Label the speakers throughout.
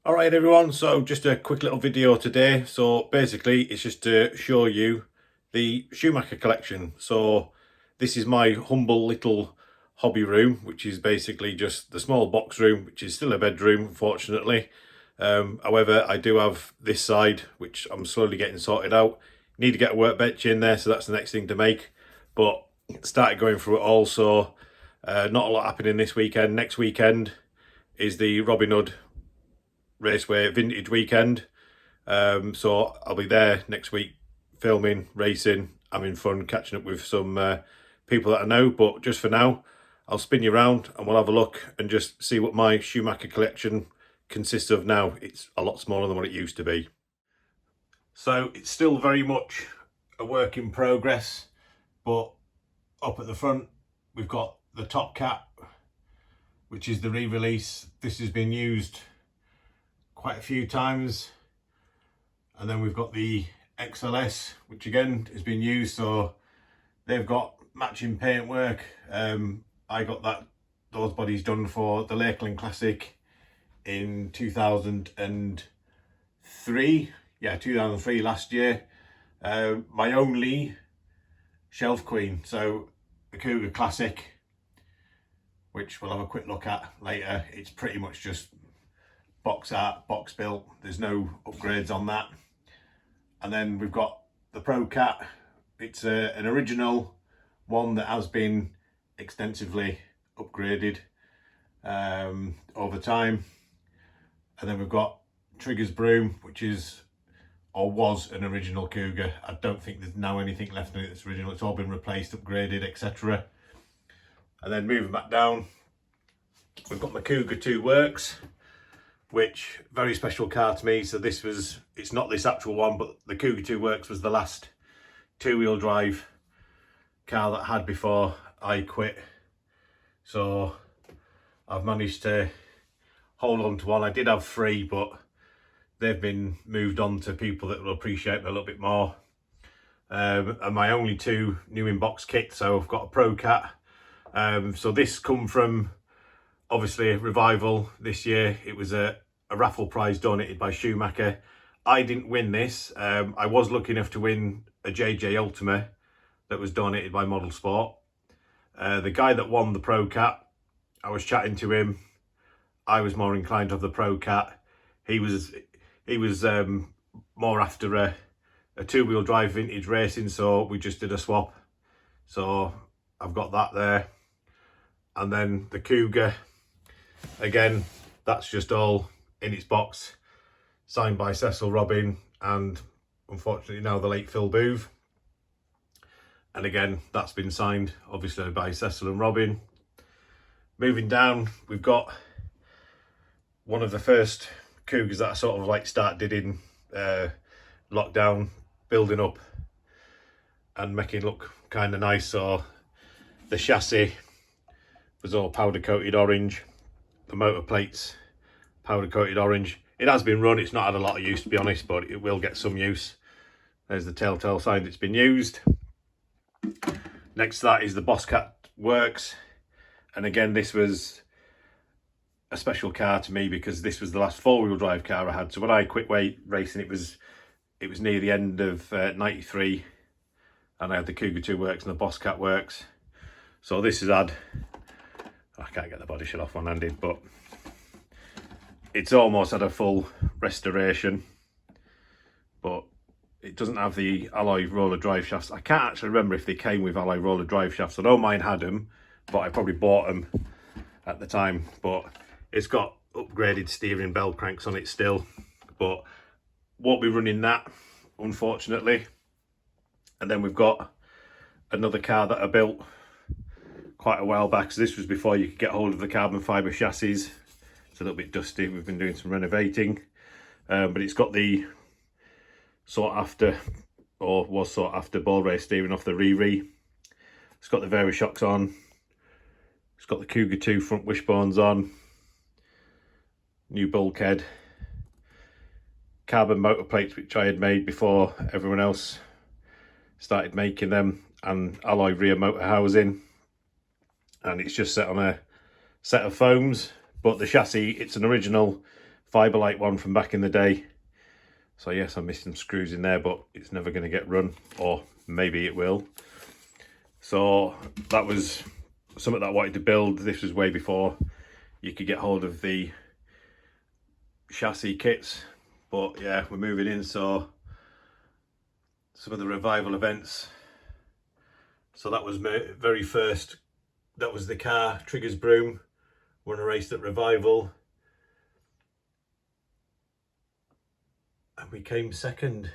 Speaker 1: Alright everyone, so just a quick little video today. So basically it's just to show you the Schumacher collection. So this is my humble little hobby room, which is basically just the small box room, which is still a bedroom unfortunately. However, I do have this side which I'm slowly getting sorted out. Need to get a workbench in there, so that's the next thing to make. But started going through it all, so not a lot happening this weekend. Next weekend is the Robin Hood Raceway Vintage Weekend, so I'll be there next week filming, racing, having fun, catching up with some people that I know. But just for now, I'll spin you around and we'll have a look and just see what my Schumacher collection consists of now. It's a lot smaller than what it used to be, so it's still very much a work in progress. But up at the front we've got the Top Cat, which is the re-release. This has been used quite a few times. And then we've got the XLS, which again has been used, so they've got matching paintwork. I got those bodies done for the Lakeland Classic in 2003. Yeah, 2003, last year. My only shelf queen, so the Cougar Classic, which we'll have a quick look at later. It's pretty much just box art, box built. There's no upgrades on that. And then we've got the Pro Cat. It's an original one that has been extensively upgraded over time. And then we've got Trigger's Broom, which is or was an original Cougar. I don't think there's now anything left in it that's original. It's all been replaced, upgraded, etc. And then moving back down, we've got my Cougar 2 Works, which very special car to me. So this was, it's not this actual one, but the Cougar 2 Works was the last two-wheel drive car that I had before I quit. So I've managed to hold on to one. I did have three, but they've been moved on to people that will appreciate them a little bit more. And my only two new in-box kits. So I've got a Pro Cat. So this come from obviously a revival this year. It was a raffle prize donated by Schumacher. I didn't win this. I was lucky enough to win a JJ Ultima that was donated by Model Sport. The guy that won the Pro Cat, I was chatting to him. I was more inclined to have the Pro Cat. He was more after a two-wheel drive vintage racing, so we just did a swap. So I've got that there. And then the Cougar, again, that's just all in its box, signed by Cecil Robin and unfortunately now the late Phil Booth. And again, that's been signed obviously by Cecil and Robin. Moving down, we've got one of the first Cougars that I sort of like started in lockdown, building up and making look kind of nice. So the chassis was all powder coated orange, the motor plates powder coated orange. It has been run, it's not had a lot of use to be honest, but it will get some use. There's the telltale sign it's been used. Next to that is the Boss Cat Works, and again this was a special car to me because this was the last four-wheel drive car I had. So when I quit racing, it was near the end of 93, and I had the Cougar 2 Works and the Boss Cat Works. So this has had, I can't get the body shut off one-handed, but it's almost had a full restoration, but it doesn't have the alloy roller drive shafts. I can't actually remember if they came with alloy roller drive shafts. I know mine had them, but I probably bought them at the time. But it's got upgraded steering bell cranks on it still, but won't be running that, unfortunately. And then we've got another car that I built quite a while back. So this was before you could get hold of the carbon fibre chassis. It's a little bit dusty. We've been doing some renovating, but it's got the sought after, or was sought after, ball race steering off the Riri. It's got the Vari-Shocks on. It's got the Cougar 2 front wishbones on. New bulkhead. Carbon motor plates, which I had made before everyone else started making them, and alloy rear motor housing. And it's just set on a set of foams, but the chassis, it's an original Fiberlight one from back in the day. So yes, I'm missing some screws in there, but it's never going to get run, or maybe it will. So that was something that I wanted to build. This was way before you could get hold of the chassis kits, but yeah, we're moving in. So some of the revival events. So that was my very first, that was the car, Triggers Broom, won a race at Revival. And we came second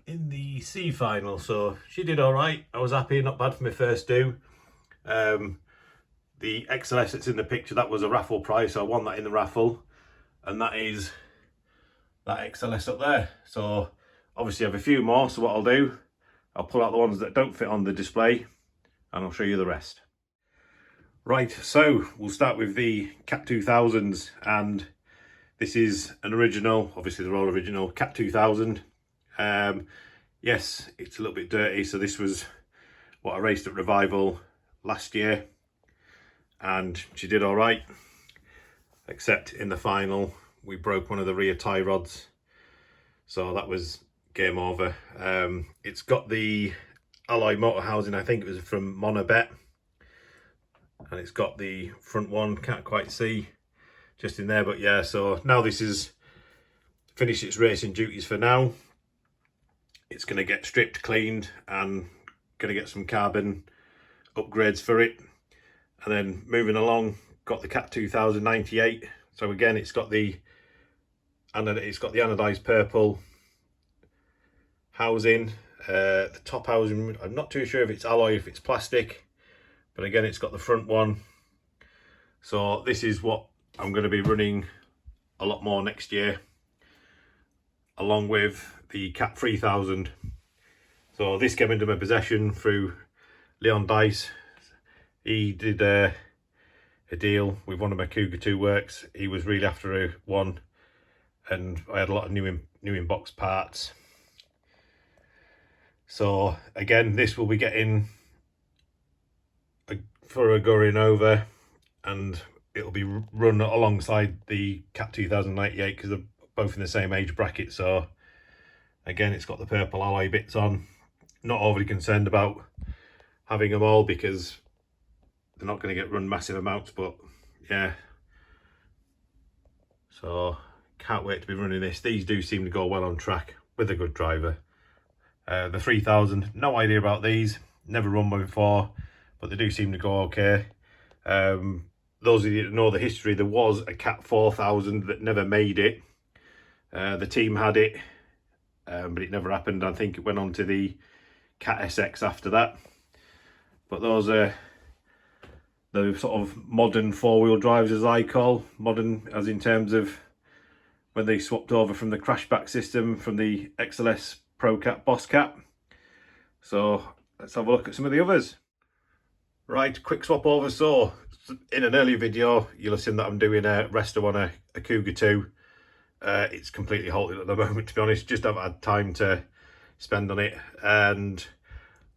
Speaker 1: in the C final, so she did all right. I was happy, not bad for my first do. The XLS that's in the picture, that was a raffle prize, so I won that in the raffle. And that is that XLS up there. So obviously I have a few more, so what I'll do, I'll pull out the ones that don't fit on the display and I'll show you the rest. Right, so we'll start with the Cat 2000s, and this is an original, obviously they're all original, Cat 2000. Yes, it's a little bit dirty, so this was what I raced at Revival last year, and she did all right, except in the final we broke one of the rear tie rods, so that was game over. It's got the alloy motor housing, I think it was from Monobet, and it's got the front one, can't quite see just in there, but yeah, so now this is finished its racing duties for now. It's going to get stripped, cleaned, and going to get some carbon upgrades for it. And then moving along, got the Cat 2098. So again, it's got the anodized purple housing. The top housing, I'm not too sure if it's alloy, if it's plastic, but again, it's got the front one. So this is what I'm going to be running a lot more next year, along with the Cat 3000. So this came into my possession through Leon Dice. He did a deal with one of my Cougar 2 works. He was really after one, and I had a lot of new in box parts. So again, this will be getting for a going over, and it'll be run alongside the Cat 2098 because they're both in the same age bracket. So again, it's got the purple alloy bits on. Not overly concerned about having them all because they're not going to get run massive amounts, but yeah. So can't wait to be running this. These do seem to go well on track with a good driver. The 3000, no idea about these, never run one before, but they do seem to go okay. Those of you that know the history, there was a Cat 4000 that never made it. The team had it, but it never happened. I think it went on to the Cat SX after that. But those are the sort of modern four-wheel drives, as I call modern, as in terms of when they swapped over from the crashback system from the XLS Pro Cat Boss Cat. So let's have a look at some of the others. Right, quick swap over. So in an earlier video, you'll have seen that I'm doing a resto on a Cougar 2. It's completely halted at the moment, to be honest. Just haven't had time to spend on it, and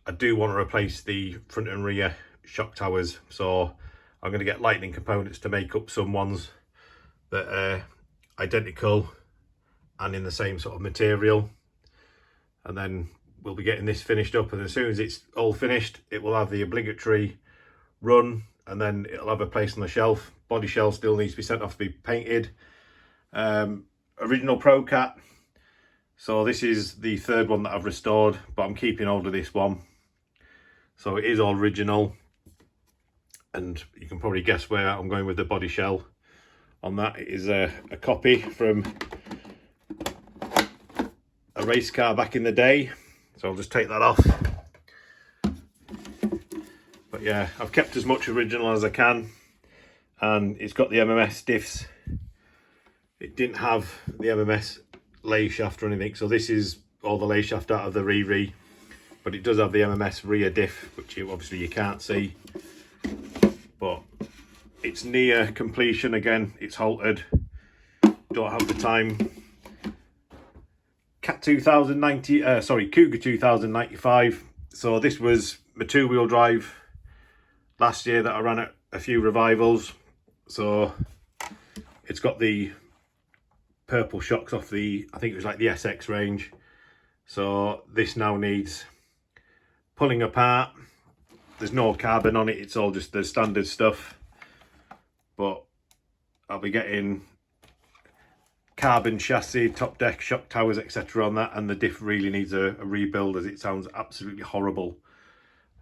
Speaker 1: I do want to replace the front and rear shock towers, so I'm going to get lightning components to make up some ones that are identical and in the same sort of material, and then we'll be getting this finished up, and as soon as it's all finished, it will have the obligatory run, and then it'll have a place on the shelf. Body shell still needs to be sent off to be painted. Original Pro Cat. So this is the third one that I've restored, but I'm keeping hold of this one. So it is all original, and you can probably guess where I'm going with the body shell on that. It is a copy from a race car back in the day, so I'll just take that off. But yeah, I've kept as much original as I can, and it's got the MMS diffs. It didn't have the MMS lay shaft or anything, so this is all the lay shaft out of the Riri, but it does have the MMS rear diff, which obviously you can't see, but it's near completion. Again, it's halted, don't have the time. Cat 2090, sorry, Cougar 2095. So this was my two-wheel drive last year that I ran at a few revivals. So It's got the purple shocks off the, I think it was like the SX range. So this now needs pulling apart. There's no carbon on it, it's all just the standard stuff. But I'll be getting carbon chassis, top deck, shock towers, etc. on that, and the diff really needs a rebuild, as it sounds absolutely horrible.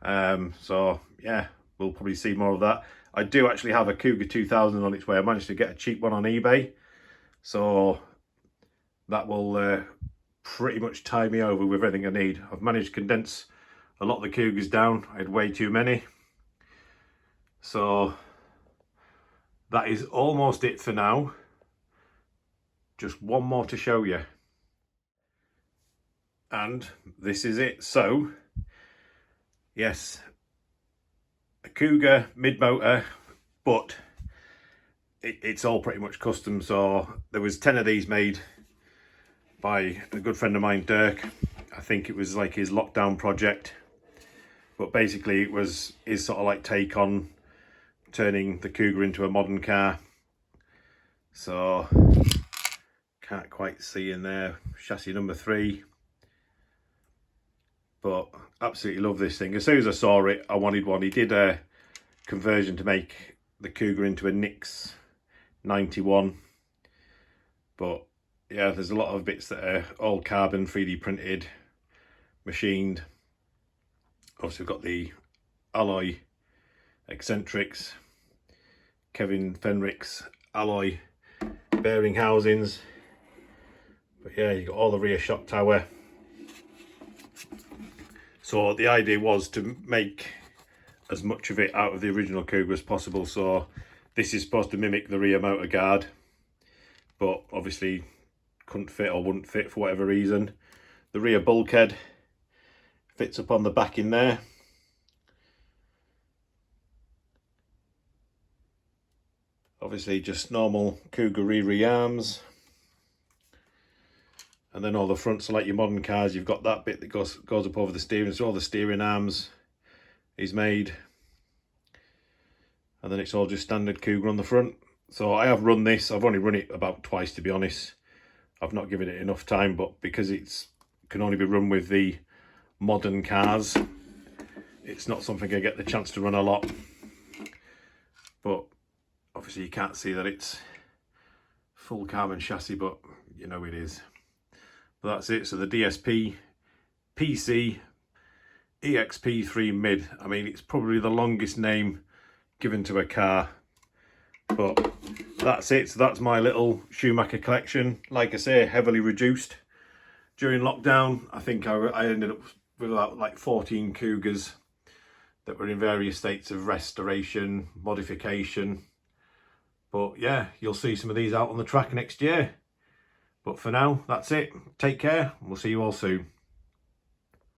Speaker 1: So yeah, we'll probably see more of that. I do actually have a Cougar 2000 on its way. I managed to get a cheap one on eBay, so that will pretty much tie me over with everything I need. I've managed to condense a lot of the Cougars down. I had way too many, so that is almost it for now. Just one more to show you, and this is it. So yes, a Cougar Mid Motor, but it's all pretty much custom. So there was 10 of these made by a good friend of mine, Dirk. I think it was like his lockdown project, but basically it was his sort of like take on turning the Cougar into a modern car. So can't quite see in there, chassis number 3, but absolutely love this thing. As soon as I saw it, I wanted one. He did a conversion to make the Cougar into a Nix 91, but yeah, there's a lot of bits that are all carbon, 3D printed, machined. Obviously we've got the alloy eccentrics, Kevin Fenrich's alloy bearing housings. But yeah, you got all the rear shock tower. So the idea was to make as much of it out of the original Cougar as possible. So this is supposed to mimic the rear motor guard, but obviously couldn't fit or wouldn't fit for whatever reason. The rear bulkhead fits up on the back in there. Obviously just normal Cougar rear arms. And then all the fronts are like your modern cars. You've got that bit that goes up over the steering, so all the steering arms is made. And then it's all just standard Cougar on the front. So I have run this. I've only run it about twice, to be honest. I've not given it enough time, but because it's can only be run with the modern cars, it's not something I get the chance to run a lot. But obviously you can't see that it's full carbon chassis, but you know it is. But that's it. So the DSP PC EXP3 Mid. I mean, it's probably the longest name given to a car, but that's it. So that's my little Schumacher collection. Like I say, heavily reduced during lockdown. I think I ended up with about like 14 Cougars that were in various states of restoration, modification. But yeah, you'll see some of these out on the track next year. But for now, that's it. Take care, and we'll see you all soon.